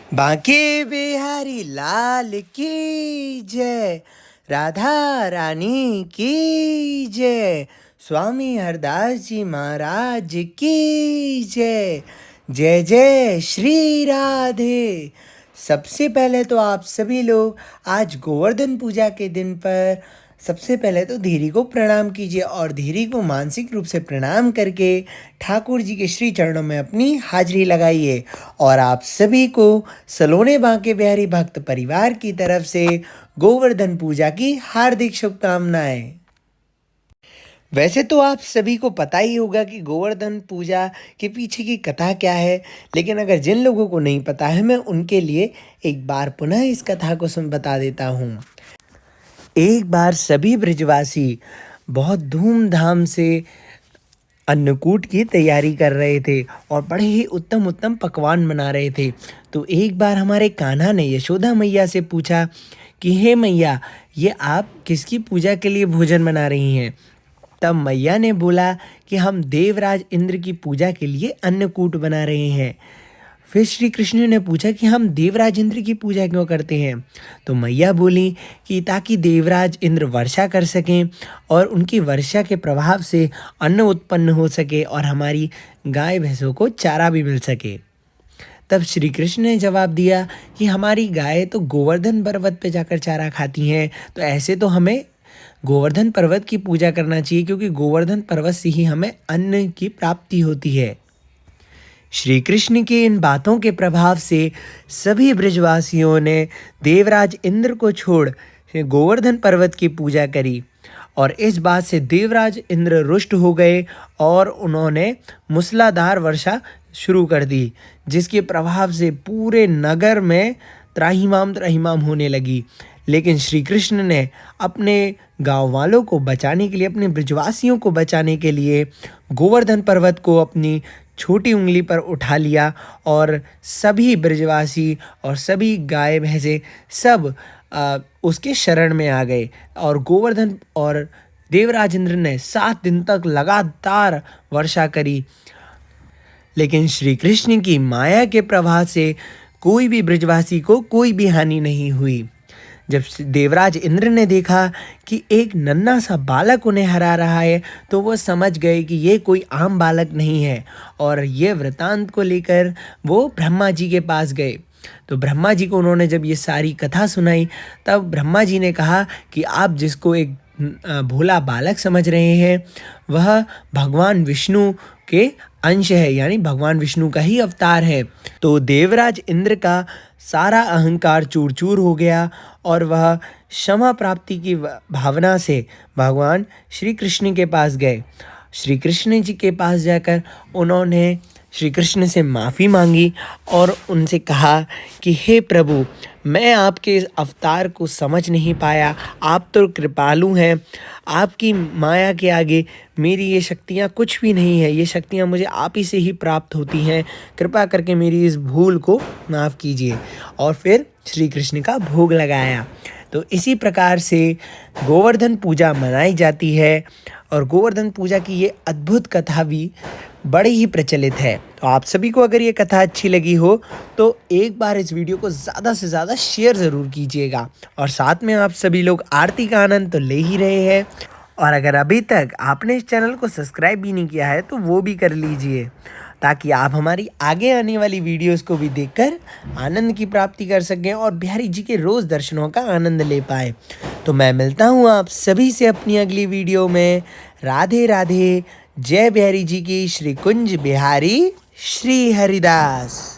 बांके बिहारी लाल की जय, राधा रानी की जय, स्वामी हरदास जी महाराज की जय। जय जय श्री राधे। सबसे पहले तो आप सभी लोग आज गोवर्धन पूजा के दिन पर सबसे पहले तो धीरी को प्रणाम कीजिए और धीरी को मानसिक रूप से प्रणाम करके ठाकुर जी के श्री चरणों में अपनी हाजिरी लगाइए। और आप सभी को सलोने बांके बिहारी भक्त परिवार की तरफ से गोवर्धन पूजा की हार्दिक शुभकामनाएं। वैसे तो आप सभी को पता ही होगा कि गोवर्धन पूजा के पीछे की कथा क्या है, लेकिन अगर जिन लोगों को नहीं पता है मैं उनके लिए एक बार पुनः इस कथा को बता देता हूँ। एक बार सभी ब्रजवासी बहुत धूमधाम से अन्नकूट की तैयारी कर रहे थे और बड़े ही उत्तम उत्तम पकवान बना रहे थे। तो एक बार हमारे कान्हा ने यशोदा मैया से पूछा कि हे मैया, ये आप किसकी पूजा के लिए भोजन बना रही हैं? तब मैया ने बोला कि हम देवराज इंद्र की पूजा के लिए अन्नकूट बना रहे हैं। फिर श्री कृष्ण ने पूछा कि हम देवराज इंद्र की पूजा क्यों करते हैं? तो मैया बोली कि ताकि देवराज इंद्र वर्षा कर सकें और उनकी वर्षा के प्रभाव से अन्न उत्पन्न हो सके और हमारी गाय भैंसों को चारा भी मिल सके। तब श्री कृष्ण ने जवाब दिया कि हमारी गाय तो गोवर्धन पर्वत पे जाकर चारा खाती हैं, तो ऐसे तो हमें गोवर्धन पर्वत की पूजा करना चाहिए, क्योंकि गोवर्धन पर्वत से ही हमें अन्न की प्राप्ति होती है। श्री कृष्ण की इन बातों के प्रभाव से सभी ब्रजवासियों ने देवराज इंद्र को छोड़ गोवर्धन पर्वत की पूजा करी और इस बात से देवराज इंद्र रुष्ट हो गए और उन्होंने मूसलाधार वर्षा शुरू कर दी, जिसके प्रभाव से पूरे नगर में त्राहिमाम त्राहिमाम होने लगी। लेकिन श्री कृष्ण ने अपने गांव वालों को बचाने के लिए, अपने ब्रजवासियों को बचाने के लिए गोवर्धन पर्वत को अपनी छोटी उंगली पर उठा लिया और सभी ब्रजवासी और सभी गाय भैंसे सब उसके शरण में आ गए और गोवर्धन और देवराज इंद्र ने 7 दिन तक लगातार वर्षा करी। लेकिन श्री कृष्ण की माया के प्रभाव से कोई भी ब्रजवासी को कोई भी हानि नहीं हुई। जब देवराज इंद्र ने देखा कि एक नन्हा सा बालक उन्हें हरा रहा है, तो वो समझ गए कि ये कोई आम बालक नहीं है और ये वृतांत को लेकर वो ब्रह्मा जी के पास गए। तो ब्रह्मा जी को उन्होंने जब ये सारी कथा सुनाई, तब ब्रह्मा जी ने कहा कि आप जिसको एक भोला बालक समझ रहे हैं, वह भगवान विष्णु के अंश है, यानी भगवान विष्णु का ही अवतार है। तो देवराज इंद्र का सारा अहंकार चूर चूर हो गया और वह क्षमा प्राप्ति की भावना से भगवान श्री कृष्ण के पास गए। श्री कृष्ण जी के पास जाकर उन्होंने श्री कृष्ण से माफ़ी मांगी और उनसे कहा कि हे प्रभु, मैं आपके इस अवतार को समझ नहीं पाया, आप तो कृपालु हैं, आपकी माया के आगे मेरी ये शक्तियाँ कुछ भी नहीं है, ये शक्तियाँ मुझे आप ही से ही प्राप्त होती हैं, कृपा करके मेरी इस भूल को माफ़ कीजिए। और फिर श्री कृष्ण का भोग लगाया। तो इसी प्रकार से गोवर्धन पूजा मनाई जाती है और गोवर्धन पूजा की ये अद्भुत कथा भी बड़ी ही प्रचलित है। तो आप सभी को अगर ये कथा अच्छी लगी हो तो एक बार इस वीडियो को ज़्यादा से ज़्यादा शेयर ज़रूर कीजिएगा और साथ में आप सभी लोग आरती का आनंद तो ले ही रहे हैं। और अगर अभी तक आपने इस चैनल को सब्सक्राइब भी नहीं किया है तो वो भी कर लीजिए, ताकि आप हमारी आगे आने वाली वीडियोस को भी देखकर आनंद की प्राप्ति कर सकें और बिहारी जी के रोज़ दर्शनों का आनंद ले पाए। तो मैं मिलता हूँ आप सभी से अपनी अगली वीडियो में। राधे राधे। जय बिहारी जी की। श्री कुंज बिहारी श्री हरिदास।